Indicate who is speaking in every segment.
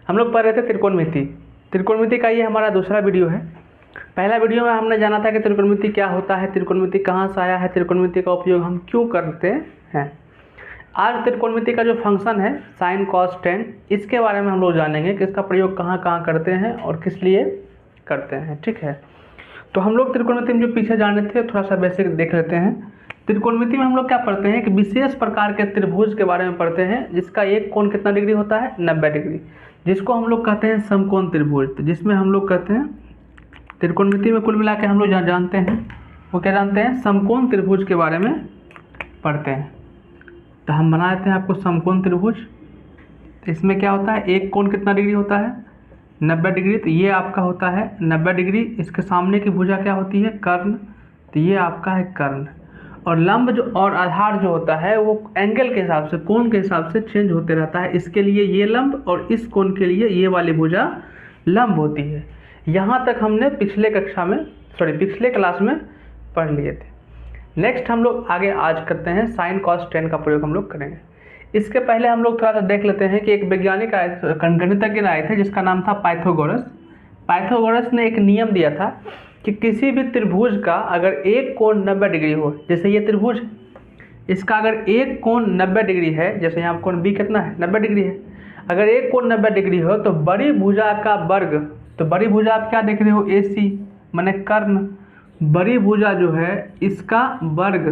Speaker 1: हम लोग पढ़ रहे थे त्रिकोणमिति। त्रिकोणमिति का ये हमारा दूसरा वीडियो है। पहला वीडियो में हमने जाना था कि त्रिकोणमिति क्या होता है, त्रिकोणमिति कहाँ से आया है, त्रिकोणमिति का उपयोग हम क्यों करते हैं। आज त्रिकोणमिति का जो फंक्शन है साइन कॉस टेन, इसके बारे में हम लोग जानेंगे कि इसका प्रयोग कहाँ कहाँ करते हैं और किस लिए करते हैं। ठीक है, तो हम लोग त्रिकोणमिति में जो पीछे जाने थे थोड़ा सा बेसिक देख लेते हैं। त्रिकोणमिति में हम लोग क्या पढ़ते हैं कि विशेष प्रकार के त्रिभुज के बारे में पढ़ते हैं जिसका एक कोण कितना डिग्री होता है, 90 डिग्री, जिसको हम लोग कहते हैं समकोण त्रिभुज। तो जिसमें हम लोग कहते हैं त्रिकोणमिति में कुल मिला के हम लोग जानते हैं वो क्या जानते हैं, समकोण त्रिभुज के बारे में पढ़ते हैं। तो हम बना देते हैं आपको समकोण त्रिभुज। तो इसमें क्या होता है, एक कोण कितना डिग्री होता है, 90 डिग्री। तो ये आपका होता है 90 डिग्री। इसके सामने की भुजा क्या होती है, कर्ण। तो ये आपका है कर्ण। और लंब जो और आधार जो होता है वो एंगल के हिसाब से, कोण के हिसाब से चेंज होते रहता है। इसके लिए ये लंब और इस कोण के लिए ये वाली भुजा लंब होती है। यहाँ तक हमने पिछले क्लास में पढ़ लिए थे। नेक्स्ट हम लोग आगे आज करते हैं साइन कॉस टेन का प्रयोग हम लोग करेंगे। इसके पहले हम लोग थोड़ा सा देख लेते हैं कि एक वैज्ञानिक गणितज्ञ आए थे जिसका नाम था पाइथागोरस। पाइथागोरस ने एक नियम दिया था कि किसी भी त्रिभुज का अगर एक कोण 90 डिग्री हो, जैसे ये त्रिभुज, इसका अगर एक कोण 90 डिग्री है, जैसे यहाँ कोण बी कितना है, 90 डिग्री है, अगर एक कोण 90 डिग्री हो तो बड़ी भुजा का वर्ग, तो बड़ी भुजा आप क्या देख रहे हो, AC माने कर्ण, बड़ी भुजा जो है इसका वर्ग,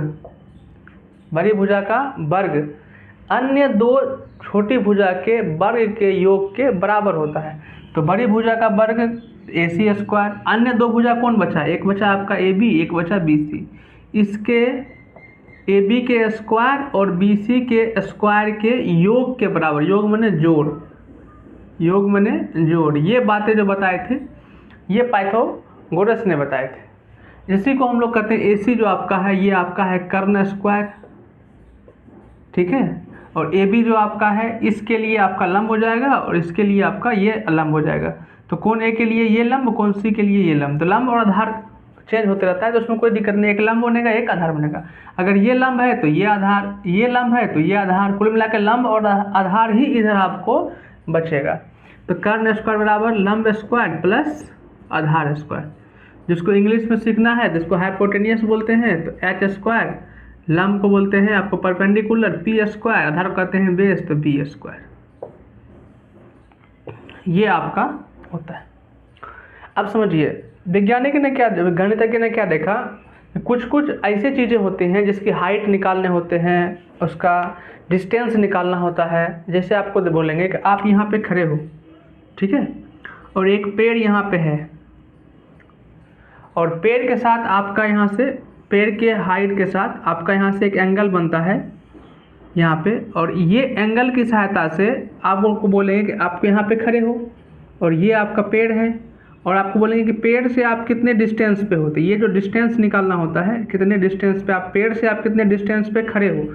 Speaker 1: बड़ी भुजा का वर्ग अन्य दो छोटी भुजा के वर्ग के योग के बराबर होता है। तो बड़ी भुजा का वर्ग AC स्क्वायर, अन्य दो भुजा कौन बचा, एक बचा आपका AB, एक बचा BC। इसके AB के स्क्वायर और BC के स्क्वायर के योग के बराबर, योग माने जोड़, योग माने जोड़। ये बातें जो बताए थे ये पाइथागोरस ने बताए थे। इसी को हम लोग कहते हैं AC जो आपका है ये आपका है कर्ण स्क्वायर, ठीक है। और AB जो आपका है इसके लिए आपका लंब हो जाएगा और इसके लिए आपका ये लंब हो जाएगा। तो कोण A के लिए ये लंब, कोण C के लिए ये लंब। तो लंब और आधार चेंज होते रहता है तो उसमें कोई दिक्कत नहीं, एक लंब बनेगा एक आधार बनेगा। अगर ये लंब है तो ये आधार, ये लंब है तो ये आधार, कुल मिला के लंब और आधार ही इधर आपको बचेगा। तो कर्ण स्क्वायर बराबर लंब स्क्वायर प्लस आधार स्क्वायर। जिसको इंग्लिश में सीखना है जिसको हाइपोटेनियस बोलते हैं तो H स्क्वायर, लंब को बोलते हैं आपको परपेंडिकुलर P स्क्वायर, आधार को कहते हैं बेस तो B स्क्वायर। ये आपका होता है। अब समझिए वैज्ञानिक ने क्या, गणितज्ञ ने क्या देखा, कुछ कुछ ऐसी चीज़ें होती हैं जिसकी हाइट निकालने होते हैं, उसका डिस्टेंस निकालना होता है। जैसे आपको बोलेंगे कि आप यहाँ पे खड़े हो, ठीक है, और एक पेड़ यहाँ पे है और पेड़ के साथ आपका यहाँ से, पेड़ के हाइट के साथ आपका यहाँ से एक एंगल बनता है यहाँ पे, और ये एंगल की सहायता से आप उनको बोलेंगे कि आप यहाँ पे खड़े हो और ये आपका पेड़ है, और आपको बोलेंगे कि पेड़ से आप कितने डिस्टेंस पे होते, ये जो डिस्टेंस निकालना होता है, कितने डिस्टेंस पे आप, पेड़ से आप कितने डिस्टेंस पे खड़े हो,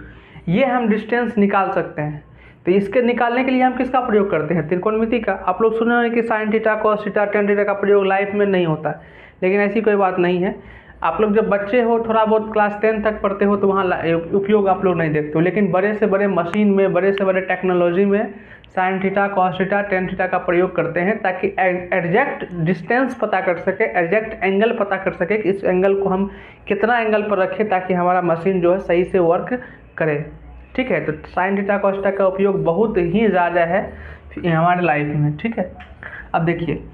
Speaker 1: ये हम डिस्टेंस निकाल सकते हैं। तो इसके निकालने के लिए हम किसका प्रयोग करते हैं, त्रिकोणमिति का। आप लोग सुने हैं कि sine theta, cos theta, tan theta का प्रयोग लाइफ में नहीं होता है, लेकिन ऐसी कोई बात नहीं है। आप लोग जब बच्चे हो, थोड़ा बहुत क्लास 10 तक पढ़ते हो तो वहाँ उपयोग आप लोग नहीं देखते हो, लेकिन बड़े से बड़े मशीन में, बड़े से बड़े टेक्नोलॉजी में sine theta, cos theta, tan theta का प्रयोग करते हैं ताकि एग्जैक्ट डिस्टेंस पता कर सके, एग्जैक्ट एंगल पता कर सके कि इस एंगल को हम कितना एंगल पर रखें ताकि हमारा मशीन जो है सही से वर्क करे। ठीक है, तो साइन थीटा, कॉस थीटा का उपयोग बहुत ही ज़्यादा है हमारे लाइफ में। ठीक है, अब देखिए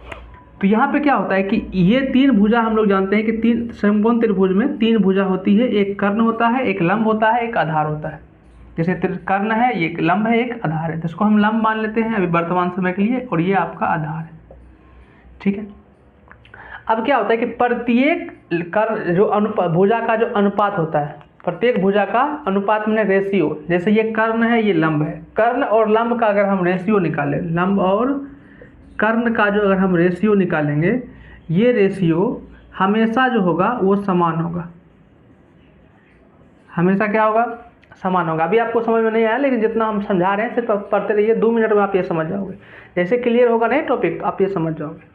Speaker 1: तो यहाँ पे क्या होता है कि ये तीन भुजा हम लोग जानते हैं कि तीन समकोण त्रिभुज में तीन भुजा होती है, एक कर्ण होता है, एक लंब होता है, एक आधार होता है। जैसे कर्ण है, ये लंब है, एक आधार है, जिसको हम लंब मान लेते हैं अभी वर्तमान समय के लिए, और ये आपका आधार है। ठीक है, अब क्या होता है कि प्रत्येक कर्ण जो भुजा का जो अनुपात होता है, प्रत्येक भुजा का अनुपात में रेशियो, जैसे ये कर्ण है, ये लंब है, कर्ण और लंब का अगर हम रेशियो निकालें, लंब और कर्ण का जो अगर हम रेशियो निकालेंगे, ये रेशियो हमेशा जो होगा वो समान होगा, हमेशा क्या होगा, समान होगा। अभी आपको समझ में नहीं आया, लेकिन जितना हम समझा रहे हैं सिर्फ पढ़ते रहिए, 2 मिनट में आप ये समझ जाओगे। जैसे क्लियर होगा नहीं टॉपिक, आप ये समझ जाओगे।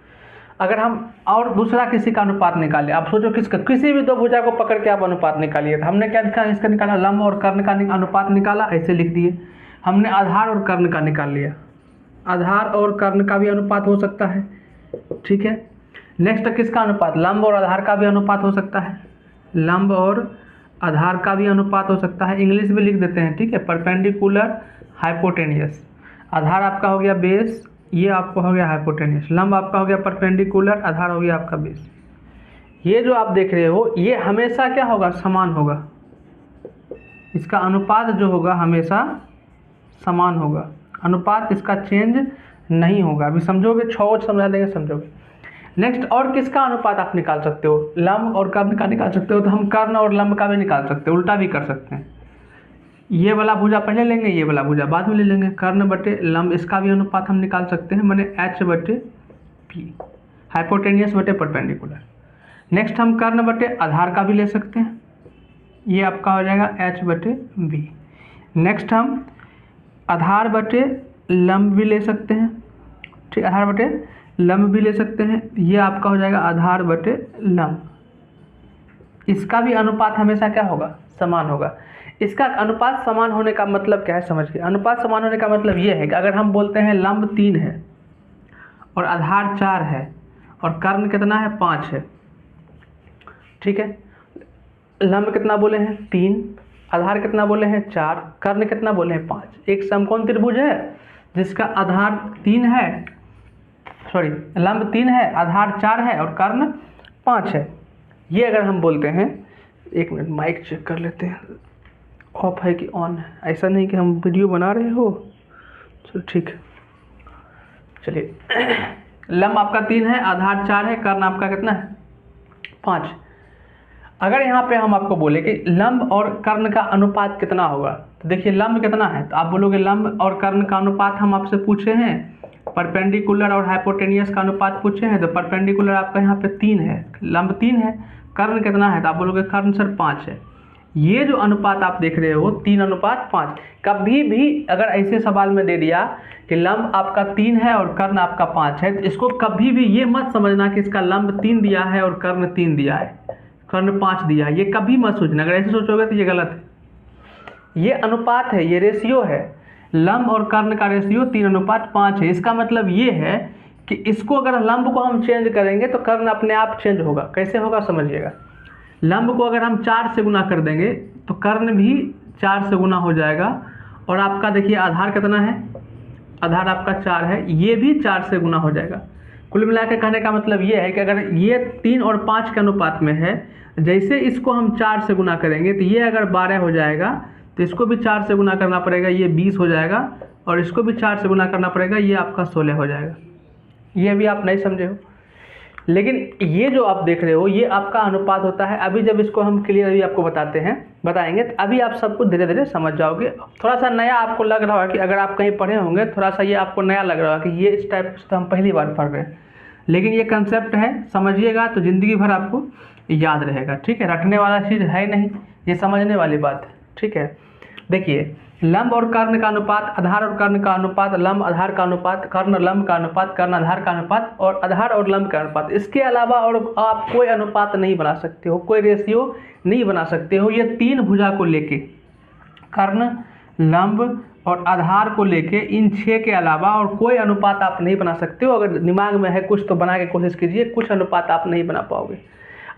Speaker 1: अगर हम और दूसरा किसी का अनुपात निकालें, आप सोचो किसका, किसी भी दो भुजा को पकड़ के आप अनुपात निकालिए। तो हमने क्या निकाला, इसका निकाला, लंब और कर्ण का अनुपात निकाला, ऐसे लिख दिए। हमने आधार और कर्ण का निकाल लिया, आधार और कर्ण का भी अनुपात हो सकता है, ठीक है। नेक्स्ट किसका अनुपात, लंब और आधार का भी अनुपात हो सकता है, लंब और आधार का भी अनुपात हो सकता है। इंग्लिश में लिख देते हैं, ठीक है, परपेंडिकुलर हाइपोटेनियस। आधार आपका हो गया बेस, ये आपका हो गया हाइपोटेनियस, लंब आपका हो गया परपेंडिकुलर, आधार हो गया आपका बेस। ये जो आप देख रहे हो ये हमेशा क्या होगा, समान होगा, इसका अनुपात जो होगा हमेशा समान होगा, अनुपात इसका चेंज नहीं होगा। अभी समझोगे, 6 समझा देंगे समझोगे। नेक्स्ट, और किसका अनुपात आप निकाल सकते हो, लंब और कर्ण का निकाल सकते हो, तो हम कर्ण और लंब का भी निकाल सकते हो, उल्टा भी कर सकते हैं। ये वाला भुजा पहले लेंगे, ये वाला भुजा बाद में ले लेंगे। कर्ण बटे लंब, इसका भी अनुपात हम निकाल सकते हैं, माने h बटे p, हाइपोटेनियस बटे परपेंडिकुलर। नेक्स्ट हम कर्ण बटे आधार का भी ले सकते हैं, ये आपका हो जाएगा h बटे b। नेक्स्ट हम आधार बटे लंब भी ले सकते हैं, ठीक, आधार बटे लंब भी ले सकते हैं, ये आपका हो जाएगा आधार बटे लंब। इसका भी अनुपात हमेशा क्या होगा, समान होगा। इसका अनुपात समान होने का मतलब क्या है, समझिए। अनुपात समान होने का मतलब ये है कि अगर हम बोलते हैं लंब 3 है और आधार 4 है और कर्ण कितना है, 5 है, ठीक है। लंब कितना बोले हैं, 3, आधार कितना बोले हैं, 4, कर्ण कितना बोले हैं, 5। एक समकोण त्रिभुज है जिसका आधार 3 है, सॉरी, लंब 3 है, आधार 4 है और कर्ण 5 है। ये अगर हम बोलते हैं, एक मिनट माइक चेक कर लेते हैं, ऑफ है कि ऑन है, ऐसा नहीं कि हम वीडियो बना रहे हो, चलो ठीक है। चलिए लंब आपका 3 है, आधार 4 है, कर्ण आपका कितना है, 5। अगर यहाँ पे हम आपको बोले कि लंब और कर्ण का अनुपात कितना होगा, तो देखिए लंब कितना है, तो आप बोलोगे लंब और कर्ण का अनुपात हम आपसे पूछे हैं, परपेंडिकुलर और हाइपोटेनियस का अनुपात पूछे हैं, तो परपेंडिकुलर आपका यहाँ पे 3 है, लंब 3 है, कर्ण कितना है, तो आप बोलोगे कर्ण सर 5 है। ये जो अनुपात आप देख रहे हो 3:5, कभी भी अगर ऐसे सवाल में दे दिया कि लंब आपका 3 है और कर्ण आपका 5 है, तो इसको कभी भी ये मत समझना कि इसका लंब 3 दिया है और कर्ण 3 दिया है, कर्ण 5 दिया है, ये कभी मत सोचना। अगर ऐसे सोचोगे तो ये गलत है। ये अनुपात है, ये रेशियो है, लंब और कर्ण का रेशियो 3:5 है। इसका मतलब ये है कि इसको अगर लंब को हम चेंज करेंगे तो कर्ण अपने आप चेंज होगा। कैसे होगा समझिएगा, लंब को अगर हम 4 से गुना कर देंगे तो कर्ण भी 4 से गुना हो जाएगा। और आपका देखिए आधार कितना है, आधार आपका 4 है, ये भी 4 से गुना हो जाएगा। कुल मिला के कहने का मतलब ये है कि अगर ये 3 और 5 के अनुपात में है, जैसे इसको हम 4 से गुना करेंगे तो ये अगर 12 हो जाएगा तो इसको भी 4 से गुना करना पड़ेगा, ये 20 हो जाएगा, और इसको भी 4 से गुना करना पड़ेगा, ये आपका 16 हो जाएगा। ये भी आप नहीं समझे हो, लेकिन ये जो आप देख रहे हो ये आपका अनुपात होता है। अभी जब इसको हम क्लियरली आपको बताएंगे तो अभी आप सब कुछ धीरे धीरे समझ जाओगे। थोड़ा सा नया आपको लग रहा है कि अगर आप कहीं पढ़े होंगे, थोड़ा सा ये आपको नया लग रहा है कि ये इस टाइप से हम पहली बार पढ़ रहे हैं, लेकिन ये कंसेप्ट है, समझिएगा तो ज़िंदगी भर आपको याद रहेगा, ठीक है। रटने वाला चीज़ है नहीं, ये समझने वाली बात है, ठीक है। देखिए लंब और कर्ण का अनुपात, आधार और कर्ण का अनुपात, लंब आधार का अनुपात, कर्ण लंब का अनुपात, कर्ण आधार का अनुपात और आधार और लंब का अनुपात। इसके अलावा और आप कोई अनुपात नहीं बना सकते हो, कोई रेशियो नहीं बना सकते हो। ये 3 भुजा को लेके, कर्ण लंब और आधार को लेके, इन 6 के अलावा और कोई अनुपात आप नहीं बना सकते हो। अगर दिमाग में है कुछ तो बना के कोशिश कीजिए, कुछ अनुपात आप नहीं बना पाओगे।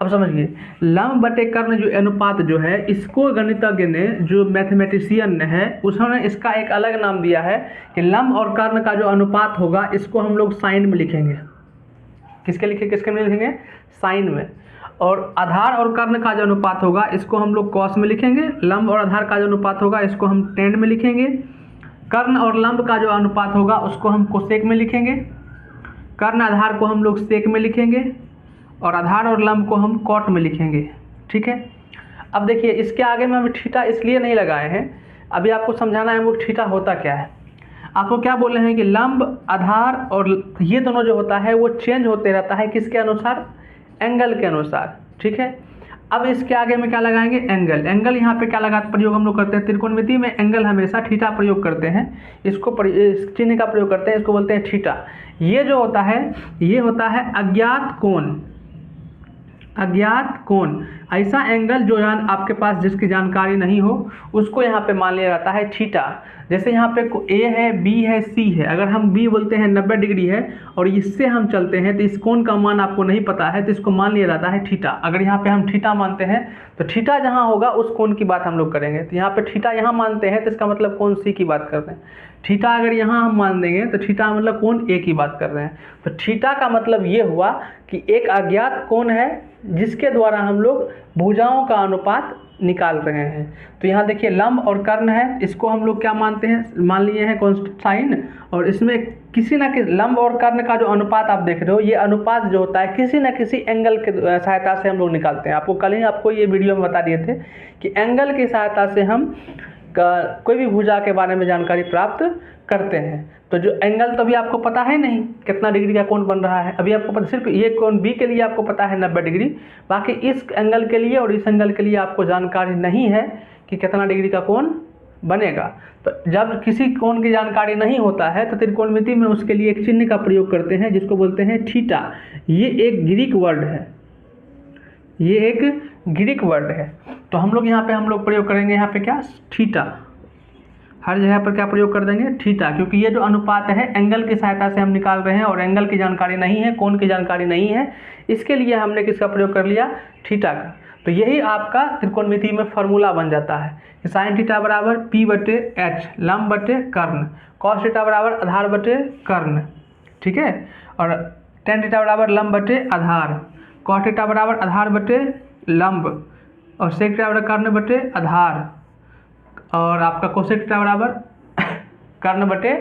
Speaker 1: अब समझिए, लंब बटे कर्ण जो अनुपात जो है, इसको गणितज्ञ ने, जो मैथमेटिशियन है, उसने इसका एक अलग नाम दिया है कि लंब और कर्ण का जो अनुपात होगा इसको हम लोग साइन में लिखेंगे। किसके में लिखेंगे, साइन में। और आधार और कर्ण का जो अनुपात होगा इसको हम लोग कॉस में लिखेंगे। लंब और आधार का जो अनुपात होगा इसको हम टेन में लिखेंगे। कर्ण और लंब का जो अनुपात होगा उसको हम कोसेक में लिखेंगे। कर्ण आधार को हम लोग सेक में लिखेंगे और आधार और लंब को हम कॉट में लिखेंगे, ठीक है। अब देखिए इसके आगे में हम थीटा इसलिए नहीं लगाए हैं, अभी आपको समझाना है वो थीटा होता क्या है। आपको क्या बोल रहे हैं कि लंब आधार और ये दोनों जो होता है वो चेंज होते रहता है, किसके अनुसार, एंगल के अनुसार, ठीक है। अब इसके आगे में क्या लगाएंगे, एंगल। एंगल यहाँ पे क्या लगा प्रयोग हम लोग करते हैं, त्रिकोणमिति में एंगल हमेशा थीटा प्रयोग करते हैं, इसको इस चिन्ह का प्रयोग करते हैं, इसको बोलते हैं थीटा। ये जो होता है ये होता है अज्ञात कोण। अज्ञात कोण, ऐसा एंगल जो आपके पास जिसकी जानकारी नहीं हो उसको यहाँ पे मान लिया जाता है थीटा। जैसे यहाँ पे ए है, बी है, सी है, अगर हम बी बोलते हैं 90 डिग्री है और इससे हम चलते हैं तो इस कोण का मान आपको नहीं पता है तो इसको मान लिया जाता है थीटा। अगर यहाँ पे हम थीटा मानते हैं तो थीटा जहाँ होगा उस कोण की बात हम लोग करेंगे। तो यहाँ पे थीटा यहाँ मानते हैं तो इसका मतलब कोण सी की बात कर रहे हैं। थीटा अगर यहाँ हम मान देंगे तो थीटा मतलब कोण ए की बात कर रहे हैं। तो थीटा का मतलब ये हुआ कि एक अज्ञात कोण है जिसके द्वारा हम लोग भुजाओं का अनुपात निकाल रहे हैं। तो यहाँ देखिए लंब और कर्ण है, इसको हम लोग क्या मानते हैं, मान लिए हैं कांस्टेंट साइन। और इसमें किसी ना किसी लंब और कर्ण का जो अनुपात आप देख रहे हो, ये अनुपात जो होता है किसी न किसी एंगल के सहायता से हम लोग निकालते हैं। आपको कल ही आपको ये वीडियो में बता दिए थे कि एंगल की सहायता से हम कोई भी भुजा के बारे में जानकारी प्राप्त करते हैं। तो जो एंगल तो अभी आपको पता है नहीं कितना डिग्री का कोण बन रहा है, अभी आपको पता सिर्फ ये कोण बी के लिए आपको पता है 90 डिग्री, बाकी इस एंगल के लिए और इस एंगल के लिए आपको जानकारी नहीं है कि कितना डिग्री का कोण बनेगा। तो जब किसी कोण की जानकारी नहीं होता है तो त्रिकोणमिति में उसके लिए एक चिन्ह का प्रयोग करते हैं जिसको बोलते हैं थीटा। ये एक ग्रीक वर्ड है, ये एक ग्रीक वर्ड है। तो हम लोग यहाँ पे हम लोग प्रयोग करेंगे यहाँ पे क्या, थीटा। हर जगह पर क्या प्रयोग कर देंगे, थीटा, क्योंकि ये जो अनुपात है एंगल की सहायता से हम निकाल रहे हैं और एंगल की जानकारी नहीं है, कोण की जानकारी नहीं है, इसके लिए हमने किसका प्रयोग कर लिया, थीटा का। तो यही आपका त्रिकोणमिति में फार्मूला बन जाता है कि साइन थीटा बराबर पी बटे एच लंब बटे कर्ण, कॉस थीटा बराबर आधार बटे कर्ण, ठीक है, और टेन थीटा बराबर लंब बटे आधार, कॉस थीटा बराबर आधार बटे लंब, और सेक थीटा बराबर कर्ण बटे आधार, और आपका कोसेक थीटा बराबर कर्ण बटे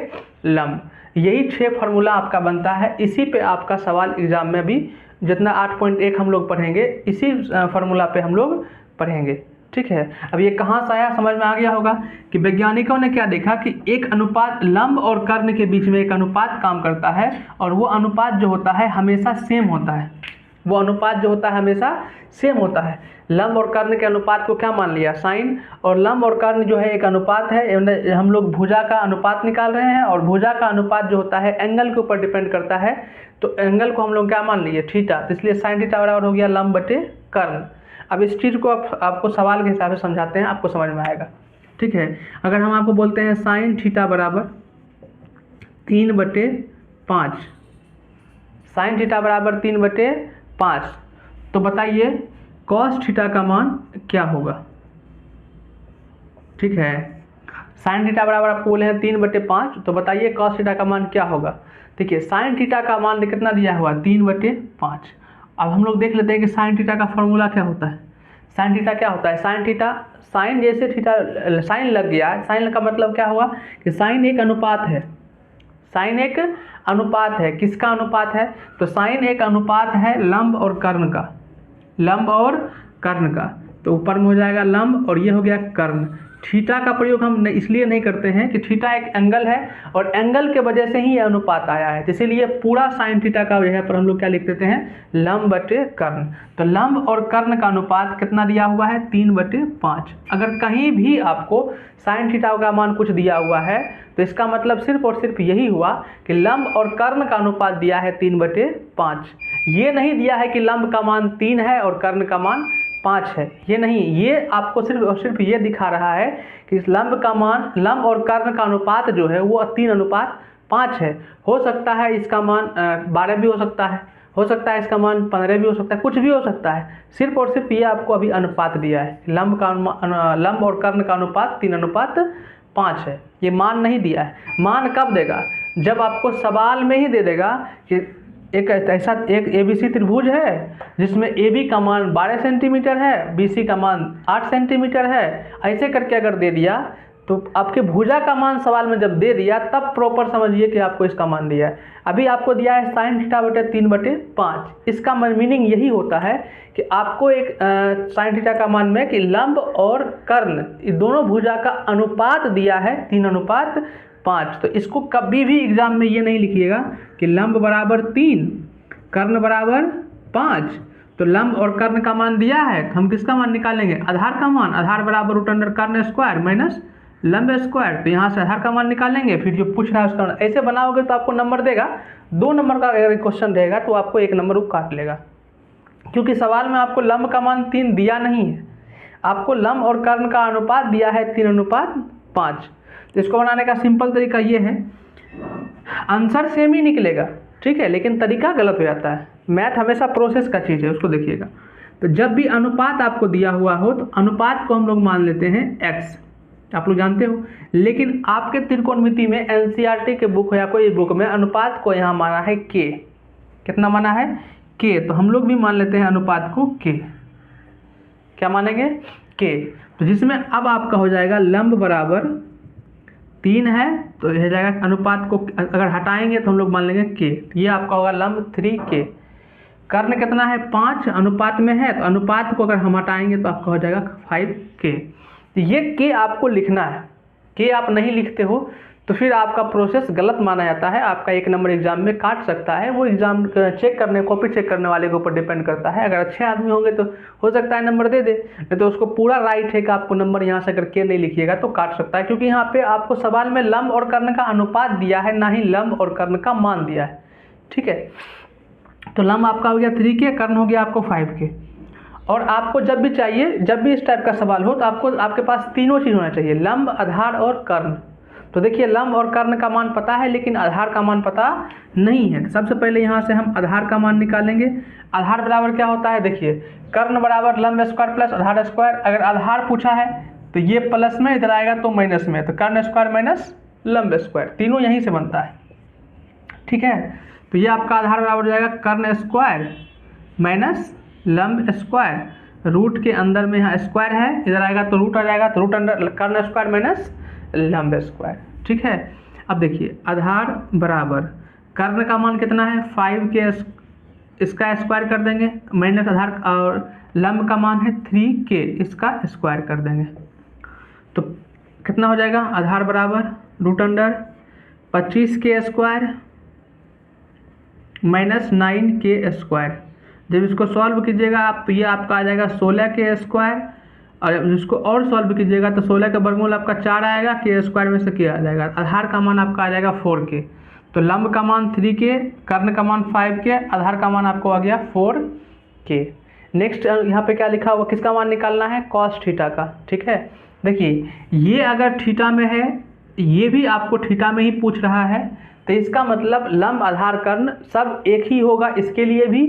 Speaker 1: लंब। यही 6 फार्मूला आपका बनता है। इसी पे आपका सवाल एग्जाम में भी जितना 8.1 हम लोग पढ़ेंगे इसी फार्मूला पे हम लोग पढ़ेंगे, ठीक है। अब ये कहाँ से आया, समझ में आ गया होगा कि वैज्ञानिकों ने क्या देखा कि एक अनुपात लंब और कर्ण के बीच में एक अनुपात काम करता है और वो अनुपात जो होता है हमेशा सेम होता है, वो अनुपात जो होता है हमेशा सेम होता है। लंब और कर्ण के अनुपात को क्या मान लिया, साइन, और लंब और कर्ण जो है एक अनुपात है, हम लोग भुजा का अनुपात निकाल रहे हैं और भुजा का अनुपात जो होता है एंगल के ऊपर डिपेंड करता है, तो एंगल को हम लोग क्या मान लिए, थीटा। तो इसलिए साइन थीटा बराबर हो गया लंब बटे कर्ण। अब इस चीज़ को आपको सवाल के हिसाब से समझाते हैं, आपको समझ में आएगा, ठीक है। अगर हम आपको बोलते हैं साइन थीटा बराबर 3/5, साइन थीटा बराबर 3/5, तो बताइए कॉस थीटा का मान क्या होगा, ठीक है। साइन थीटा बराबर आपको बोले हैं 3/5, तो बताइए कॉस थीटा का मान क्या होगा। ठीक है, साइन थीटा का मान कितना दिया हुआ, 3/5। अब हम लोग देख लेते हैं कि साइन थीटा का फॉर्मूला क्या होता है। साइन थीटा क्या होता है, साइन थीटा, साइन जैसे थीटा साइन लग गया, साइन का मतलब क्या हुआ कि साइन एक अनुपात है, साइन एक अनुपात है। किसका अनुपात है, तो साइन एक अनुपात है लंब और कर्ण का, लंब और कर्ण का। तो ऊपर में हो जाएगा लंब और ये हो गया कर्ण। थीटा का प्रयोग हम इसलिए नहीं करते हैं कि थीटा एक एंगल है और एंगल के वजह से ही ये अनुपात आया है, इसीलिए पूरा साइन थीटा का जगह पर हम लोग क्या लिख देते हैं, लंब बटे कर्ण। तो लंब और कर्ण का अनुपात कितना दिया हुआ है, 3/5। अगर कहीं भी आपको साइन थीटा का मान कुछ दिया हुआ है तो इसका मतलब सिर्फ और सिर्फ यही हुआ कि लंब और कर्ण का अनुपात दिया है 3/5। ये नहीं दिया है कि लंब का मान 3 है और कर्ण का मान 5 है, ये नहीं, ये आपको सिर्फ और सिर्फ ये दिखा रहा है कि इस लंब का मान, लंब और कर्ण का अनुपात जो है वो 3/5 है। हो सकता है इसका मान 12 भी हो सकता है इसका मान 15 भी हो सकता है, कुछ भी हो सकता है। सिर्फ और सिर्फ ये आपको अभी अनुपात दिया है, लंब और कर्ण का अनुपात 3/5 है, ये मान नहीं दिया है। मान कब देगा, जब आपको सवाल में ही दे देगा कि एक ऐसा एक ABC त्रिभुज है जिसमें AB का मान 12 सेंटीमीटर है, BC का मान 8 सेंटीमीटर है, ऐसे करके अगर दे दिया तो आपके भुजा का मान सवाल में जब दे दिया तब प्रॉपर समझिए कि आपको इसका मान दिया है। अभी आपको दिया है साइन थीटा बटे 3/5, इसका मीनिंग यही होता है कि आपको एक साइन थीटा का मान में कि लंब और कर्ण दोनों भुजा का अनुपात दिया है 3/5। तो इसको कभी भी एग्जाम में ये नहीं लिखिएगा कि लंब बराबर 3 कर्ण बराबर 5। तो लंब और कर्ण का मान दिया है, हम किसका मान निकालेंगे, आधार का मान, आधार बराबर रूट अंडर कर्ण स्क्वायर माइनस लंब स्क्वायर। तो यहाँ से आधार का मान निकालेंगे, फिर जो पूछ रहा है उसका ऐसे बनाओगे तो आपको नंबर देगा, 2 नंबर का अगर क्वेश्चन रहेगा तो आपको 1 नंबर वो काट लेगा, क्योंकि सवाल में आपको लंब का मान 3 दिया नहीं है, आपको लंब और कर्ण का अनुपात दिया है 3:5। तो इसको बनाने का सिंपल तरीका ये है, आंसर सेम ही निकलेगा, ठीक है, लेकिन तरीका गलत हो जाता है। मैथ हमेशा प्रोसेस का चीज़ है, उसको देखिएगा। तो जब भी अनुपात आपको दिया हुआ हो तो अनुपात को हम लोग मान लेते हैं x, आप लोग जानते हो। लेकिन आपके त्रिकोणमिति में एनसीईआरटी के बुक या कोई बुक में अनुपात को यहाँ माना है k, कितना माना है k, तो हम लोग भी मान लेते हैं अनुपात को k, क्या मानेंगे k। तो जिसमें अब आपका हो जाएगा लंब बराबर 3 है, तो यह जाएगा अनुपात को अगर हटाएंगे तो हम लोग मान लेंगे k, ये आपका होगा लंब 3k। कर्ण कितना है 5 अनुपात में है, तो अनुपात को अगर हम हटाएंगे तो आपका हो जाएगा 5k। तो ये k आपको लिखना है, k आप नहीं लिखते हो तो फिर आपका प्रोसेस गलत माना जाता है, आपका 1 नंबर एग्जाम में काट सकता है। वो एग्जाम चेक करने, कॉपी चेक करने वाले के ऊपर डिपेंड करता है। अगर अच्छे आदमी होंगे तो हो सकता है नंबर दे दे, नहीं तो उसको पूरा राइट है कि आपको नंबर यहाँ से अगर के नहीं लिखिएगा तो काट सकता है, क्योंकि यहाँ पे आपको सवाल में लंब और कर्ण का अनुपात दिया है, ना ही लंब और कर्ण का मान दिया है, ठीक है। तो लंब आपका हो गया 3k, कर्ण हो गया आपको 5k। और आपको जब भी चाहिए, जब भी इस टाइप का सवाल हो तो आपको आपके पास तीनों चीज़ होना चाहिए, लंब, आधार और कर्ण। तो देखिए लंब और कर्ण का मान पता है लेकिन आधार का मान पता नहीं है। सबसे पहले यहाँ से हम आधार का मान निकालेंगे। आधार बराबर क्या होता है, देखिए कर्ण बराबर लंब स्क्वायर प्लस आधार स्क्वायर। अगर आधार पूछा है तो ये प्लस में, इधर आएगा तो माइनस में, तो कर्ण स्क्वायर माइनस लंब स्क्वायर, तीनों यहीं से बनता है, ठीक है। तो ये आपका आधार बराबर हो जाएगा कर्ण स्क्वायर माइनस लंब स्क्वायर, रूट के अंदर में यहाँ स्क्वायर है, इधर आएगा तो रूट आ जाएगा, तो रूट अंडर कर्ण स्क्वायर माइनस लंब स्क्वायर, ठीक है। अब देखिए आधार बराबर कर्ण का मान कितना है 5k, इसका स्क्वायर कर देंगे, माइनस आधार, और लंब का मान है 3k, इसका स्क्वायर कर देंगे, तो कितना हो जाएगा आधार बराबर root under 25k square minus 9k square. जब इसको सॉल्व कीजिएगा आप तो ये आपका आ जाएगा 16k स्क्वायर, और जब इसको और सॉल्व कीजिएगा तो 16 का वर्गमूल आपका 4 आएगा, k स्क्वायर में से k आ जाएगा, आधार का मान आपका आ जाएगा 4k। तो लंब का मान 3k, कर्ण का मान 5k, आधार का मान आपको आ गया 4k। नेक्स्ट यहाँ पे क्या लिखा हुआ, किसका मान निकालना है, कॉस थीटा का, ठीक है। देखिए ये अगर थीटा में है, ये भी आपको थीटा में ही पूछ रहा है, तो इसका मतलब लंब आधार कर्ण सब एक ही होगा, इसके लिए भी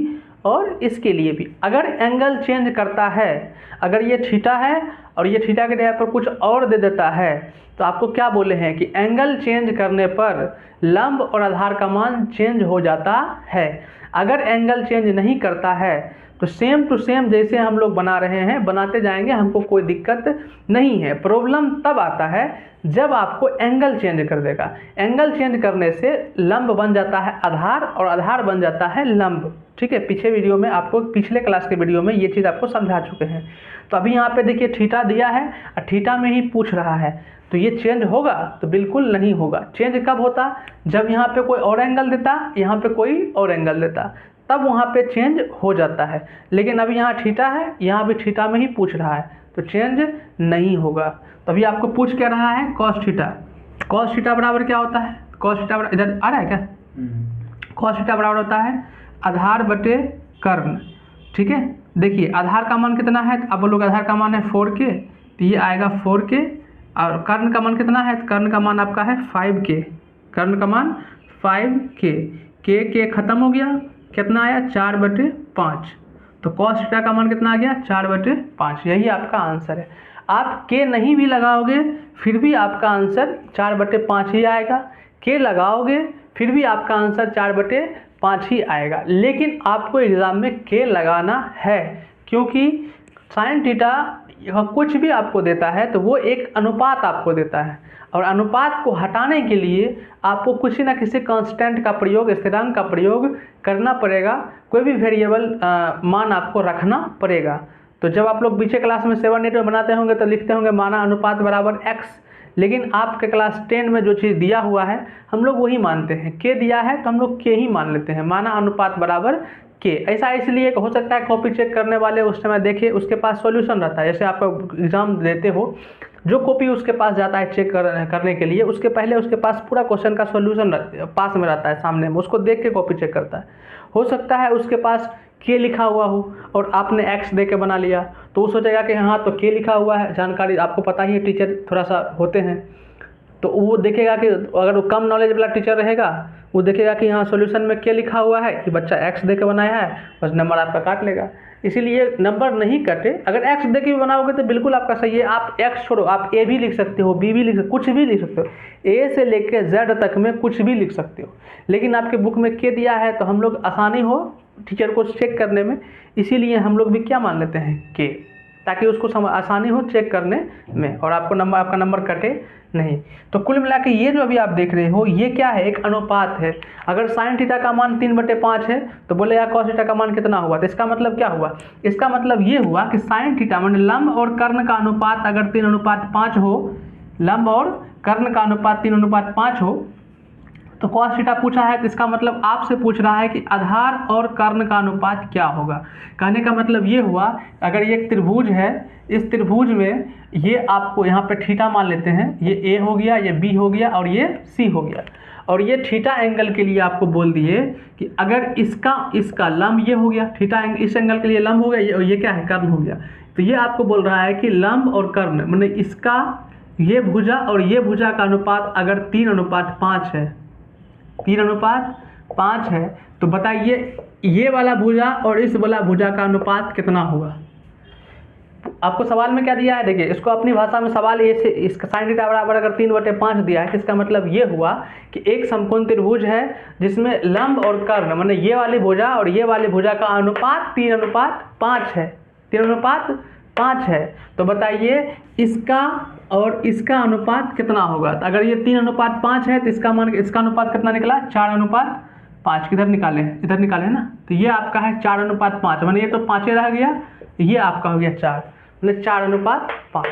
Speaker 1: और इसके लिए भी। अगर एंगल चेंज करता है, अगर ये थीटा है और ये थीटा के जगह पर कुछ और दे देता है, तो आपको क्या बोले हैं कि एंगल चेंज करने पर लंब और आधार का मान चेंज हो जाता है। अगर एंगल चेंज नहीं करता है तो सेम टू सेम जैसे हम लोग बना रहे हैं बनाते जाएंगे, हमको कोई दिक्कत नहीं है। प्रॉब्लम तब आता है जब आपको एंगल चेंज कर देगा। एंगल चेंज करने से लंब बन जाता है आधार और आधार बन जाता है लंब, ठीक है। पीछे वीडियो में आपको, पिछले क्लास के वीडियो में ये चीज़ आपको समझा चुके हैं। तो अभी यहाँ पे देखिए थीटा दिया है और थीटा में ही पूछ रहा है, तो ये चेंज होगा तो बिल्कुल नहीं होगा। चेंज कब होता, जब यहाँ पे कोई और एंगल देता, यहाँ पे कोई और एंगल देता, तब वहाँ पे चेंज हो जाता है। लेकिन अभी यहाँ थीटा है, यहाँ भी थीटा में ही पूछ रहा है, तो चेंज नहीं होगा। तो अभी आपको पूछ क्या रहा है, कॉस थीटा। कॉस थीटा बराबर क्या होता है, कॉस थीटा बराबर, इधर आ रहा है क्या, कॉस थीटा बराबर होता है आधार बटे कर्ण, ठीक है। देखिए आधार का मान कितना है, अब लोग आधार का मान है 4k, तो ये आएगा 4k, और कर्ण का मान कितना है, कर्ण का मान आपका है 5k, कर्ण का मान 5k, k खत्म हो गया, कितना आया 4/5, तो कॉस थीटा का मान कितना आ गया 4/5। यही आपका आंसर है। आप k नहीं भी लगाओगे फिर भी आपका आंसर 4/5 ही आएगा, k लगाओगे फिर भी आपका आंसर 4/5 ही आएगा। लेकिन आपको एग्ज़ाम में k लगाना है, क्योंकि साइन थीटा कुछ भी आपको देता है तो वो एक अनुपात आपको देता है, और अनुपात को हटाने के लिए आपको किसी न किसी कांस्टेंट का प्रयोग, स्थिरांक का प्रयोग करना पड़ेगा, कोई भी वेरिएबल मान आपको रखना पड़ेगा। तो जब आप लोग पीछे क्लास में 7, 8 में बनाते होंगे तो लिखते होंगे माना अनुपात बराबर x, लेकिन आपके क्लास 10 में जो चीज़ दिया हुआ है हम लोग वही मानते हैं, k दिया है तो हम लोग k ही मान लेते हैं, माना अनुपात बराबर k। ऐसा इसलिए हो सकता है कॉपी चेक करने वाले उस समय देखे उसके पास सॉल्यूशन रहता है, जैसे आप एग्ज़ाम देते हो, जो कॉपी उसके पास जाता है चेक करने के लिए, उसके पहले उसके पास पूरा क्वेश्चन का सॉल्यूशन पास में रहता है सामने में, उसको देख के कॉपी चेक करता है। हो सकता है उसके पास के लिखा हुआ हो और आपने एक्स दे के बना लिया, तो वो सोचेगा कि हाँ तो के लिखा हुआ है, जानकारी आपको पता ही है, टीचर थोड़ा सा होते हैं, तो वो देखेगा कि अगर वो कम नॉलेज वाला टीचर रहेगा वो देखेगा कि हाँ सॉल्यूशन में क्या लिखा हुआ है कि बच्चा एक्स दे के बनाया है, बस नंबर आपका काट लेगा। इसीलिए नंबर नहीं कटे। अगर एक्स दे के भी बनाओगे तो बिल्कुल आपका सही है, आप एक्स छोड़ो, आप ए भी लिख सकते हो, बी भी लिख सकते हो, कुछ भी लिख सकते हो, ए से लेके जेड तक में कुछ भी लिख सकते हो। लेकिन आपके बुक में के दिया है तो हम लोग आसानी हो टीचर को चेक करने में, इसीलिए हम लोग भी क्या मान लेते हैं के, ताकि उसको आसानी हो चेक करने में और आपका नंबर कटे नहीं। तो कुल मिला के ये जो अभी आप देख रहे हो ये क्या है, एक अनुपात है। अगर साइन थीटा का मान 3/5 है तो बोले यार कॉस थीटा का मान कितना हुआ, तो इसका मतलब क्या हुआ, इसका मतलब ये हुआ कि साइन थीटा मान लंब और कर्ण का अनुपात अगर 3:5 हो, लंब और कर्ण का अनुपात 3:5 हो, तो कॉस थीटा पूछा है तो इसका मतलब आपसे पूछ रहा है कि आधार और कर्ण का अनुपात क्या होगा। कहने का मतलब ये हुआ, अगर ये एक त्रिभुज है, इस त्रिभुज में ये आपको यहाँ पे थीटा मान लेते हैं, ये ए हो गया, ये बी हो गया और ये सी हो गया, और ये थीटा एंगल के लिए आपको बोल दिए कि अगर इसका लंब ये हो गया, थीटा इस एंगल के लिए लंब हो गया, ये क्या है, कर्ण हो गया। तो ये आपको बोल रहा है कि लंब और कर्ण मतलब इसका ये भुजा और ये भुजा का अनुपात अगर 3:5 है, 3:5 है, तो बताइए ये वाला भुजा और इस वाला भुजा का अनुपात कितना होगा। आपको सवाल में क्या दिया है, देखिए इसको अपनी भाषा में सवाल ये से, इसका साइन थीटा बराबर अगर 3/5 दिया है तो इसका मतलब ये हुआ कि एक समकोण त्रिभुज है जिसमें लंब और कर्ण माने ये वाली भुजा और ये वाली भुजा का अनुपात 3:5 है, 3:5 है। तो बताइए इसका और इसका अनुपात कितना होगा। तो अगर ये 3:5 है तो इसका अनुपात कितना निकला, 4:5। किधर निकाले हैं, इधर निकाले हैं ना, तो ये आपका है 4:5 माने ये तो 5 रह गया, ये आपका हो गया 4 मतलब 4:5।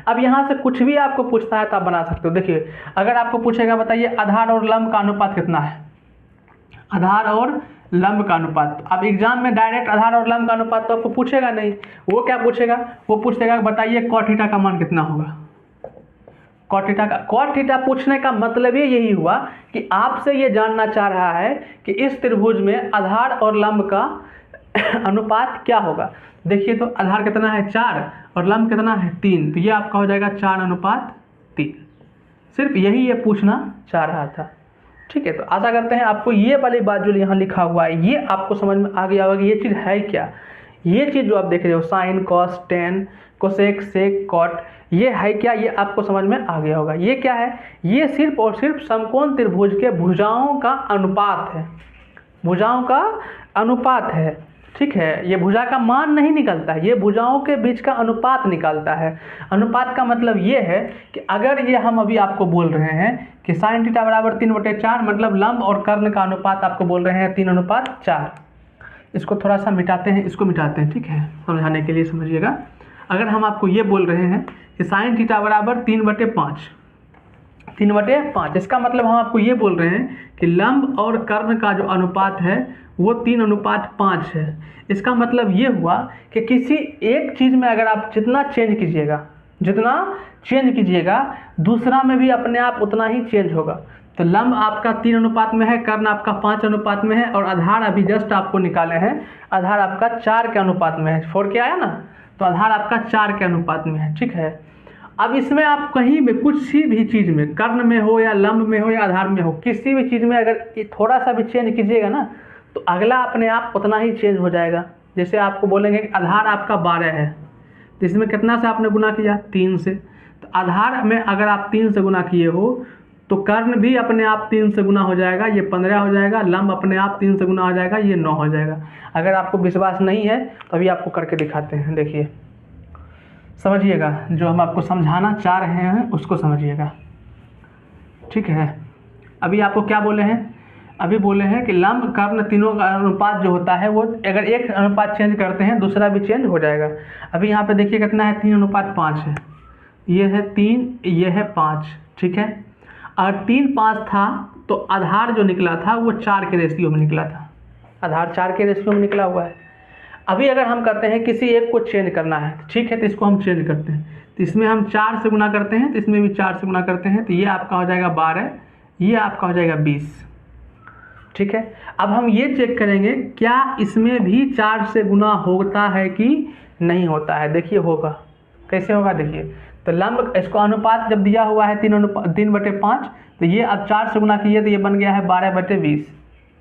Speaker 1: अब यहाँ से कुछ भी आपको पूछता है तो आप बना सकते हो। देखिए अगर आपको पूछेगा बताइए आधार और लंब का अनुपात कितना है, आधार और लंब का अनुपात, अब एग्जाम में डायरेक्ट आधार और लंब का अनुपात तो आपको पूछेगा नहीं, वो क्या पूछेगा, वो पूछेगा बताइए कॉट थीटा का मान कितना होगा। कॉट थीटा पूछने का मतलब ही यही हुआ कि आपसे ये जानना चाह रहा है कि इस त्रिभुज में आधार और लंब का अनुपात क्या होगा। देखिए तो आधार कितना है 4 और लंब कितना है 3, तो ये आपका हो जाएगा 4:3। सिर्फ यही ये पूछना चाह रहा था। ठीक है, तो आशा करते हैं आपको ये वाली बात जो यहाँ लिखा हुआ है ये आपको समझ में आ गया होगा कि ये चीज़ है क्या। ये चीज़ जो आप देख रहे हो sine cos tan cosec sec cot, ये है क्या, ये आपको समझ में आ गया होगा। ये क्या है, ये सिर्फ और सिर्फ समकोण त्रिभुज के भुजाओं का अनुपात है, भुजाओं का अनुपात है। ठीक है, ये भुजा का मान नहीं निकलता है, ये भुजाओं के बीच का अनुपात निकालता है। अनुपात का मतलब ये है कि अगर ये हम अभी आपको बोल रहे हैं कि साइन थीटा बराबर 3/4 मतलब लंब और कर्ण का अनुपात आपको बोल रहे हैं 3:4। इसको थोड़ा सा मिटाते हैं, इसको मिटाते हैं, ठीक है, समझाने के लिए समझिएगा। अगर हम आपको ये बोल रहे हैं कि साइन थीटा बराबर 3/5, इसका मतलब हम आपको ये बोल रहे हैं कि लंब और कर्ण का जो अनुपात है वो 3:5 है। इसका मतलब ये हुआ कि किसी एक चीज़ में अगर आप जितना चेंज कीजिएगा दूसरा में भी अपने आप उतना ही चेंज होगा। तो लंब आपका 3 अनुपात में है, कर्ण आपका 5 अनुपात में है और आधार अभी जस्ट आपको निकाले हैं, आधार आपका 4 के अनुपात में है। 4 के आया ना, तो आधार आपका 4 के अनुपात में है। ठीक है, अब इसमें आप कहीं भी कुछ भी चीज़ में, कर्ण में हो या लंब में हो या आधार में हो, किसी भी चीज़ में अगर थोड़ा सा भी चेंज कीजिएगा ना तो अगला अपने आप उतना ही चेंज हो जाएगा। जैसे आपको बोलेंगे कि आधार आपका 12 है, तो इसमें कितना से आपने गुना किया, 3 से। तो आधार में अगर आप 3 से गुना किए हो तो कर्ण भी अपने आप 3 से गुना हो जाएगा, ये 15 हो जाएगा, लंब अपने आप 3 से गुना हो जाएगा, ये 9 हो जाएगा। अगर आपको विश्वास नहीं है तो अभी आपको करके दिखाते हैं, देखिए समझिएगा, जो हम आपको समझाना चाह रहे हैं उसको समझिएगा। ठीक है, अभी आपको क्या बोले हैं, अभी बोले हैं कि लंब कर्ण तीनों का अनुपात जो होता है वो अगर एक अनुपात चेंज करते हैं दूसरा भी चेंज हो जाएगा। अभी यहाँ पे देखिए कितना है, 3:5 है, ये है 3, ये है 5। ठीक है, और 3-5 था तो आधार जो निकला था वो 4 के रेशियो में निकला था, आधार 4 के रेशियो में निकला हुआ है। अभी अगर हम करते हैं किसी एक को चेंज करना है, ठीक है, तो इसको हम चेंज करते हैं, तो इसमें हम 4 से गुना करते हैं, तो इसमें भी 4 से गुना करते हैं, तो ये आपका हो जाएगा 12, ये आपका हो जाएगा 20। ठीक है। अब हम ये चेक करेंगे क्या इसमें भी 4 से गुना होता है कि नहीं होता है। देखिए होगा, कैसे होगा देखिए। तो लंब इसको अनुपात जब दिया हुआ है 3/5, तो ये अब 4 से गुना किए तो ये बन गया है 12/20।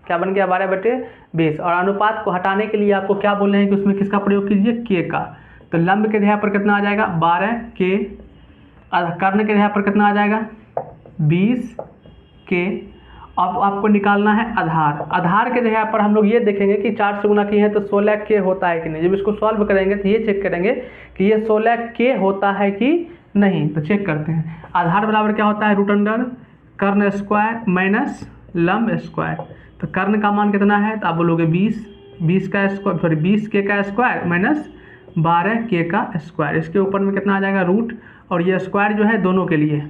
Speaker 1: क्या बन गया 12/20। और अनुपात को हटाने के लिए आपको क्या बोल रहे हैं कि उसमें किसका प्रयोग कीजिए, के का। तो लंब के जगह पर कितना आ जाएगा 12 के, कर्ण के जगह पर कितना आ जाएगा 20 के। अब आपको निकालना है आधार। आधार के जगह पर हम लोग ये देखेंगे कि 4 से गुना किए हैं तो 16 के होता है कि नहीं। जब इसको सॉल्व करेंगे तो ये चेक करेंगे कि ये 16 के होता है कि नहीं। तो चेक करते हैं। आधार बराबर क्या होता है √अंडर कर्ण स्क्वायर माइनस लंब स्क्वायर। तो कर्ण का मान कितना है, तो आप बोलोगे 20 का स्क्वायर, सॉरी 20 के का स्क्वायर माइनस 12 के का स्क्वायर। इसके ऊपर में कितना आ जाएगा रूट, और ये स्क्वायर जो है दोनों के लिए,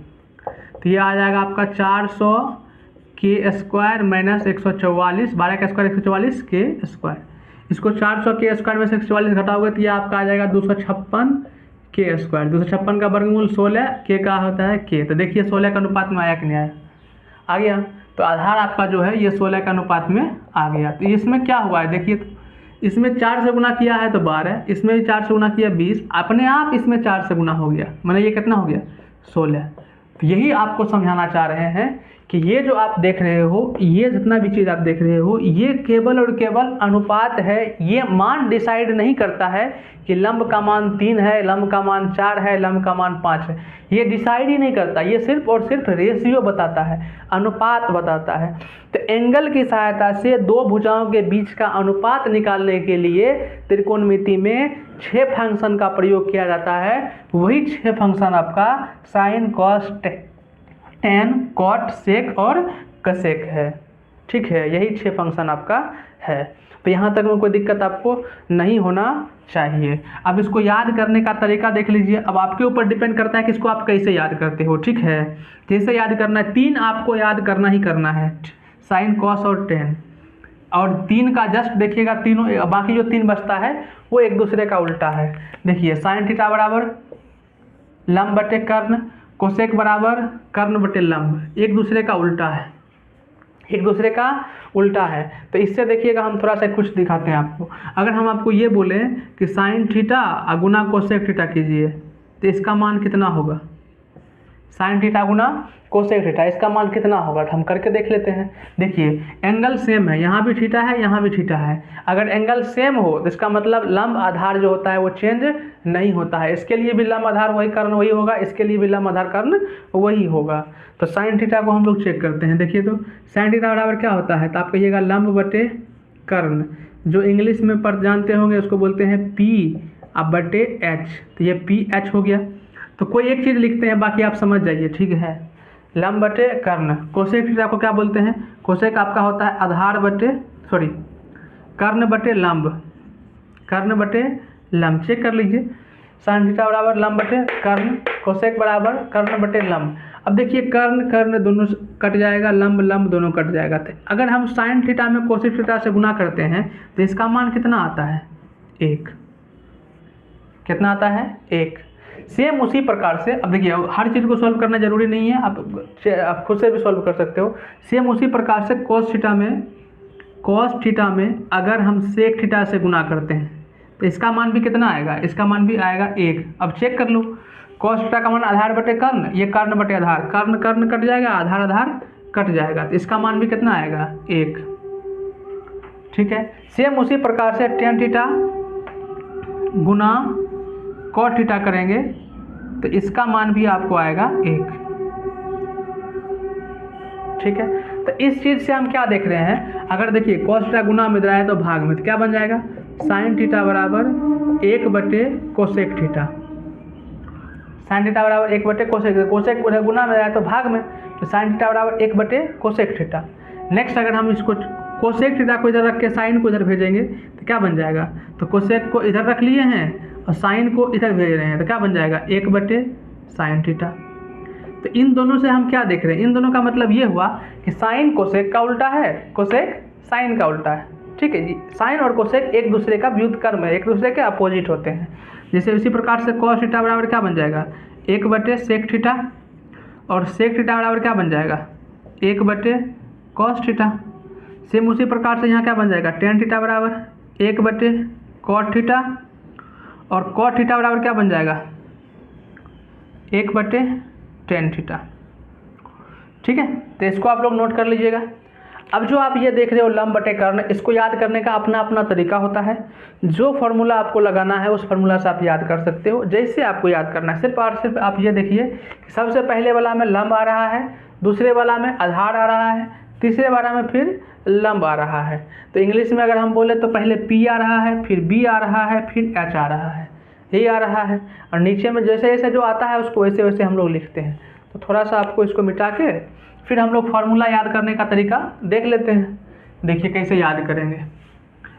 Speaker 1: तो ये आ जाएगा आपका 400 के स्क्वायर माइनस 144, 12 का स्क्वायर 144 के स्क्वायर। इसको 400 के स्क्वायर में से 144 घटाओगे तो ये आपका आ जाएगा 256 के स्क्वायर। 256 का वर्गमूल 16 के का होता है के। तो देखिए 16 का अनुपात में आया कि नहीं आया, आ गया। तो आधार आपका जो है ये 16 का अनुपात में आ गया। तो इसमें क्या हुआ है देखिए, तो इसमें 4 से गुना किया है तो 12, इसमें भी 4 से गुना किया 20, अपने आप इसमें 4 से गुना हो गया, मैंने ये कितना हो गया 16। तो यही आपको समझाना चाह रहे हैं कि ये जो आप देख रहे हो, ये जितना भी चीज़ आप देख रहे हो, ये केवल और केवल अनुपात है। ये मान डिसाइड नहीं करता है कि लंब का मान 3 है, लंब का मान 4 है, लंब का मान 5 है। ये डिसाइड ही नहीं करता, ये सिर्फ और सिर्फ रेशियो बताता है, अनुपात बताता है। तो एंगल की सहायता से दो भुजाओं के बीच का अनुपात निकालने के लिए त्रिकोणमिति में 6 फंक्शन का प्रयोग किया जाता है। वही 6 फंक्शन आपका साइन, कॉस, टेन, कॉट, सेक और कसेक है। ठीक है, यही 6 फंक्शन आपका है। तो यहाँ तक में कोई दिक्कत आपको नहीं होना चाहिए। अब इसको याद करने का तरीका देख लीजिए। अब आपके ऊपर डिपेंड करता है कि इसको आप कैसे याद करते हो। ठीक है, जैसे याद करना है, 3 आपको याद करना ही करना है, साइन, कॉस और टेन। और 3 का जस्ट देखिएगा, तीनों बाकी जो 3 बचता है वो एक दूसरे का उल्टा है। देखिए साइन थीटा बराबर लंब बटे कर्ण, कोसेक बराबर कर्ण बटे लंब, एक दूसरे का उल्टा है, एक दूसरे का उल्टा है। तो इससे देखिएगा हम थोड़ा सा कुछ दिखाते हैं आपको। अगर हम आपको ये बोलें कि साइन थीटा गुना कोसेक थीटा कीजिए तो इसका मान कितना होगा, साइन थीटा गुना कोसेक थीटा, इसका मान कितना होगा, तो हम करके देख लेते हैं। देखिए एंगल सेम है, यहाँ भी थीटा है, यहाँ भी थीटा है। अगर एंगल सेम हो तो इसका मतलब लंब आधार जो होता है वो चेंज नहीं होता है। इसके लिए भी लंब आधार वही कर्ण वही होगा, इसके लिए भी लंब आधार कर्ण वही होगा। तो साइन थीटा को हम लोग चेक करते हैं। देखिए तो साइन थीटा बराबर क्या होता है, तो आप कहिएगा लंब बटे कर्ण, जो इंग्लिश में पर जानते होंगे उसको बोलते हैं पी अब बटे एच। तो ये पी एच हो गया। तो कोई एक चीज़ लिखते हैं, बाकी आप समझ जाइए। ठीक है, लंब बटे कर्ण। कोसेक थीटा को क्या बोलते हैं, कोसेक आपका होता है आधार बटे कर्ण बटे लंब, कर्ण बटे लंब। चेक कर लीजिए, साइन थीटा बराबर लंब बटे कर्ण, कोसेक बराबर कर्ण बटे लंब। अब देखिए कर्ण कर्ण दोनों कट जाएगा, लंब लंब दोनों कट जाएगा। तो अगर हम साइन थीटा में कोसेक थीटा से गुना करते हैं तो इसका मान कितना आता है 1। कितना आता है 1। सेम उसी प्रकार से अब देखिए, हर चीज़ को सॉल्व करना जरूरी नहीं है, आप खुद से भी सॉल्व कर सकते हो। सेम उसी प्रकार से कॉस थीटा में अगर हम सेक थीटा से गुना करते हैं तो इसका मान भी कितना आएगा, इसका मान भी आएगा 1। अब चेक कर लो, कॉस थीटा का मान आधार बटे कर्ण, ये कर्ण बटे आधार, कर्ण कर्ण कट जाएगा, आधार आधार कट जाएगा, तो इसका मान भी कितना आएगा 1। ठीक है, सेम उसी प्रकार से टेन थीटा गुना कॉट थीटा करेंगे तो इसका मान भी आपको आएगा 1। ठीक है, तो इस चीज़ से हम क्या देख रहे हैं, अगर देखिए कॉस थीटा गुना में रहा है तो भाग में, तो क्या बन जाएगा साइन थीटा बराबर 1 बटे कोसेक थीटा। साइन थीटा बराबर 1 बटे कोसेक, कोसेक गुना में रहा है तो भाग में, तो साइन थीटा बराबर 1 बटे कोसेक थीटा। नेक्स्ट अगर हम इसको कोसेक थीटा को इधर रख के साइन को इधर भेजेंगे तो क्या बन जाएगा, तो कोसेक को इधर रख लिए हैं और साइन को इधर भेज रहे हैं तो क्या बन जाएगा 1 बटे साइन थीटा। तो इन दोनों से हम क्या देख रहे हैं, इन दोनों का मतलब ये हुआ कि साइन कोसेक का उल्टा है, कोसेक साइन का उल्टा है। ठीक है जी, साइन और कोसेक एक दूसरे का व्युत्क्रम है, एक दूसरे के अपोजिट होते हैं। जैसे इसी प्रकार से कॉस थीटा बराबर क्या बन जाएगा 1 बटे सेक थीटा, और सेक थीटा बराबर क्या बन जाएगा 1 बटे कॉस थीटा। सेम उसी प्रकार से यहाँ क्या बन जाएगा, टेन थीटा बराबर 1/cot थीटा, और cot थीटा बराबर क्या बन जाएगा, 1/tan थीटा। ठीक है, तो इसको आप लोग नोट कर लीजिएगा। अब जो आप ये देख रहे हो लंब बटे कर्ण, इसको याद करने का अपना अपना तरीका होता है। जो फार्मूला आपको लगाना है उस फार्मूला से आप याद कर सकते हो, जैसे आपको याद करना है। सिर्फ और सिर्फ आप ये देखिए कि सबसे पहले वाला में लंब आ रहा है, दूसरे वाला में आधार आ रहा है, तीसरे वाला में फिर लंब आ रहा है। तो इंग्लिश में अगर हम बोले तो पहले P आ रहा है, फिर B आ रहा है, फिर H आ रहा है, यही आ रहा है। और नीचे में जैसे जैसे जो आता है उसको वैसे वैसे हम लोग लिखते हैं। तो थोड़ा सा आपको इसको मिटा के फिर हम लोग फार्मूला याद करने का तरीका देख लेते हैं। देखिए कैसे याद करेंगे।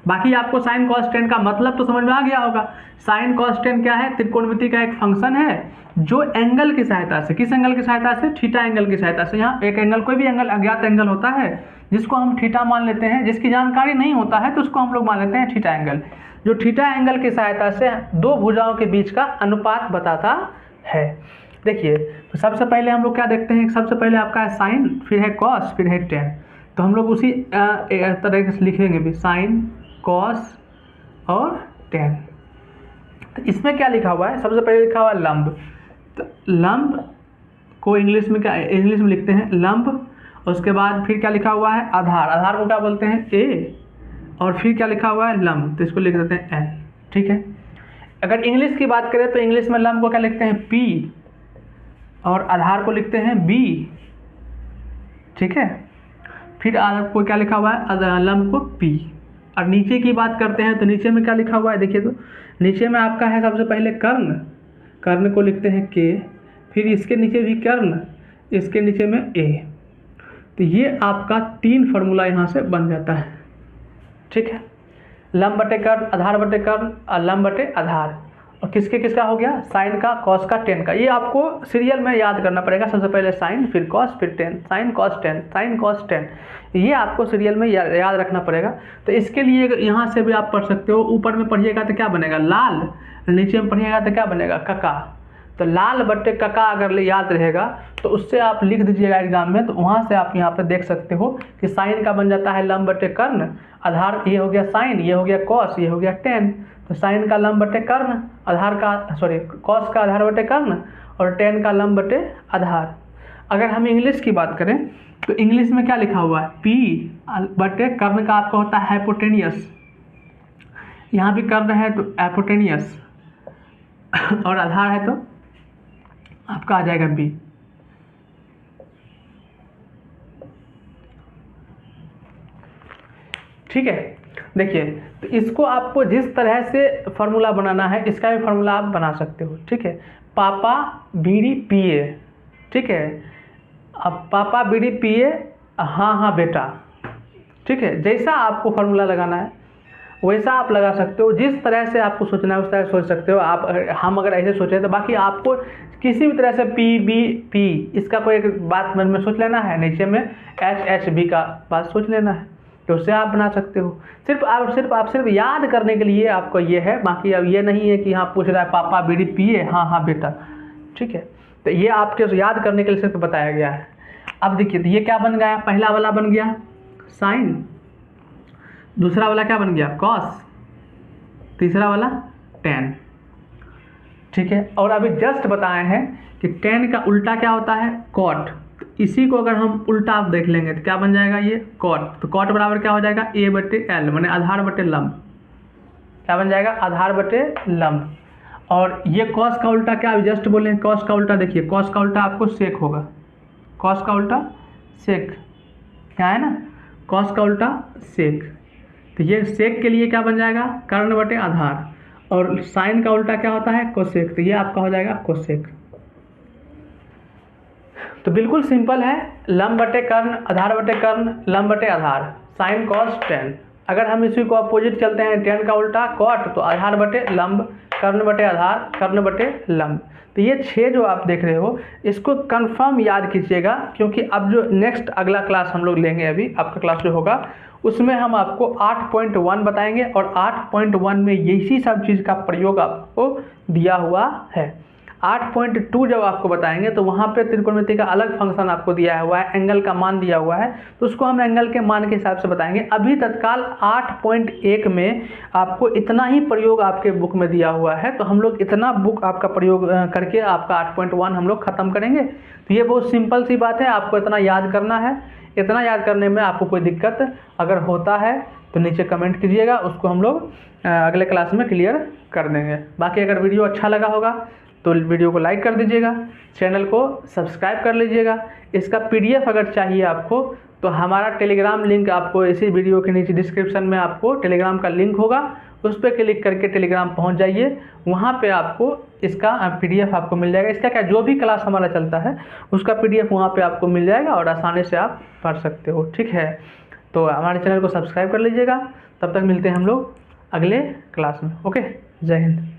Speaker 1: बाकी आपको साइन कॉस टेन का मतलब तो समझ में आ गया होगा। साइन कॉस टेन क्या है, त्रिकोणमिति का एक फंक्शन है जो एंगल की सहायता से, किस एंगल की सहायता से, थीटा एंगल की सहायता से। यहाँ एक एंगल, कोई भी एंगल अज्ञात एंगल होता है जिसको हम थीटा मान लेते हैं, जिसकी जानकारी नहीं होता है तो उसको हम लोग मान लेते हैं थीटा एंगल। जो थीटा एंगल की सहायता से दो भुजाओं के बीच का अनुपात बताता है। देखिए, तो सबसे पहले हम लोग क्या देखते हैं, सबसे पहले आपका है साइन, फिर है कॉस, फिर है टेन। तो हम लोग उसी तरह से लिखेंगे भी, साइन कॉस और टेन। तो इसमें क्या लिखा हुआ है, सबसे पहले लिखा हुआ है लंब। तो लंब को इंग्लिश में क्या, इंग्लिश में लिखते हैं लंब। उसके बाद फिर क्या लिखा हुआ है, आधार। आधार को क्या बोलते हैं, ए। और फिर क्या लिखा हुआ है, लंब, तो इसको लिख देते हैं एल। ठीक है, अगर इंग्लिश की बात करें तो इंग्लिश में लंब को क्या लिखते हैं, पी, और आधार को लिखते हैं बी। ठीक है, फिर आपको क्या लिखा हुआ है, लंब को पी। और नीचे की बात करते हैं तो नीचे में क्या लिखा हुआ है, देखिए तो नीचे में आपका है सबसे पहले कर्ण, कर्ण को लिखते हैं के, फिर इसके नीचे भी कर्ण, इसके नीचे में ए। तो ये आपका तीन फार्मूला यहाँ से बन जाता है। ठीक है, लंब बटे कर्ण, आधार बटे कर्ण और लंब बटे आधार। और किसके किसका हो गया, साइन का, कॉस का, टेन का। ये आपको सीरियल में याद करना पड़ेगा। सबसे पहले साइन, फिर कॉस, फिर ten, sign cos ten, sign cos ten. ये आपको सीरियल में याद रखना पड़ेगा। तो इसके लिए यहाँ से भी आप पढ़ सकते हो। ऊपर में पढ़िएगा तो क्या बनेगा, लाल, नीचे में पढ़िएगा तो क्या बनेगा, कका। तो लाल बट्टे कका अगर याद रहेगा तो उससे आप लिख दीजिएगा एग्जाम में। तो वहाँ से आप यहाँ पे देख सकते हो कि साइन का बन जाता है लंब बट्टे कर्ण, आधार ये हो गया साइन, ये हो गया कॉस, ये हो गया टेन। तो साइन का लंब बटे कर्ण, आधार का कॉस का आधार बटे कर्ण, और टेन का लंब बटे आधार। अगर हम इंग्लिश की बात करें तो इंग्लिश में क्या लिखा हुआ है, पी बटे कर्ण का आपका होता है हाइपोटेनियस। यहाँ भी कर्ण है तो हाइपोटेनियस, और आधार है तो आपका आ जाएगा बी। ठीक है, देखिए तो इसको आपको जिस तरह से फार्मूला बनाना है इसका भी फार्मूला आप बना सकते हो। ठीक है, पापा बीड़ी पिए। ठीक है, अब पापा बीड़ी पिए, हाँ हाँ बेटा। ठीक है, जैसा आपको फार्मूला लगाना है वैसा आप लगा सकते हो। जिस तरह से आपको सोचना है उस तरह से सोच सकते हो आप। हम अगर ऐसे सोचें तो बाकी आपको किसी भी तरह से पी बी पी इसका कोई एक बात मन में सोच लेना है, नीचे में एच एच बी का बात सोच लेना है, तो उससे आप बना सकते हो। सिर्फ याद करने के लिए आपको ये है। बाकी अब ये नहीं है कि हाँ पूछ रहा है पापा बीड़ी पिए, हाँ हाँ बेटा। ठीक है, तो ये आपके याद करने के लिए सिर्फ बताया गया है। अब देखिए तो ये क्या बन गया, पहला वाला बन गया साइन, दूसरा वाला क्या बन गया कॉस, तीसरा वाला टेन। ठीक है, और अभी जस्ट बताए हैं कि टेन का उल्टा क्या होता है, कॉट। इसी को अगर हम उल्टा आप देख लेंगे तो क्या बन जाएगा, ये कॉट। तो कॉट बराबर क्या हो जाएगा, ए बटे एल, माने आधार बटे लंब। क्या बन जाएगा, आधार बटे लंब। और ये कॉस का उल्टा क्या, अभी जस्ट बोले कॉस का उल्टा, देखिए कॉस का उल्टा आपको सेक होगा, कॉस का उल्टा सेक, क्या है ना, कॉस का उल्टा सेक। तो ये सेक के लिए क्या बन जाएगा, कर्ण बटे आधार। और साइन का उल्टा क्या होता है, कोसेक। तो ये आपका हो जाएगा कोसेक। तो बिल्कुल सिंपल है, लंब बटे कर्ण, आधार बटे कर्ण, लंब बटे आधार, साइन कॉस टेन। अगर हम इसी को अपोजिट चलते हैं, टेन का उल्टा कॉट, तो आधार बटे लंब, कर्ण बटे आधार, कर्ण बटे लंब। तो ये 6 जो आप देख रहे हो इसको कंफर्म याद कीजिएगा, क्योंकि अब जो नेक्स्ट अगला क्लास हम लोग लेंगे, अभी आपका क्लास जो होगा उसमें हम आपको 8.1 बताएंगे। और 8.1 में यही सब चीज़ का प्रयोग आपको दिया हुआ है। 8.2 जब आपको बताएंगे तो वहाँ पे त्रिकोणमिति का अलग फंक्शन आपको दिया हुआ है, एंगल का मान दिया हुआ है, तो उसको हम एंगल के मान के हिसाब से बताएंगे। अभी तत्काल 8.1 में आपको इतना ही प्रयोग आपके बुक में दिया हुआ है, तो हम लोग इतना बुक आपका प्रयोग करके आपका 8.1 हम लोग ख़त्म करेंगे। तो ये बहुत सिंपल सी बात है, आपको इतना याद करना है। इतना याद करने में आपको कोई दिक्कत अगर होता है तो नीचे कमेंट कीजिएगा, उसको हम लोग अगले क्लास में क्लियर कर देंगे। बाकी अगर वीडियो अच्छा लगा होगा तो वीडियो को लाइक कर दीजिएगा, चैनल को सब्सक्राइब कर लीजिएगा। इसका PDF अगर चाहिए आपको तो हमारा टेलीग्राम लिंक आपको इसी वीडियो के नीचे डिस्क्रिप्शन में आपको टेलीग्राम का लिंक होगा, उस पर क्लिक करके टेलीग्राम पहुंच जाइए। वहां पे आपको इसका PDF आपको मिल जाएगा। इसका क्या जो भी क्लास हमारा चलता है उसका PDF वहां पे आपको मिल जाएगा और आसानी से आप पढ़ सकते हो, ठीक है। तो हमारे चैनल को सब्सक्राइब कर लीजिएगा। तब तक मिलते हैं हम लोग अगले क्लास में। ओके, जय हिंद।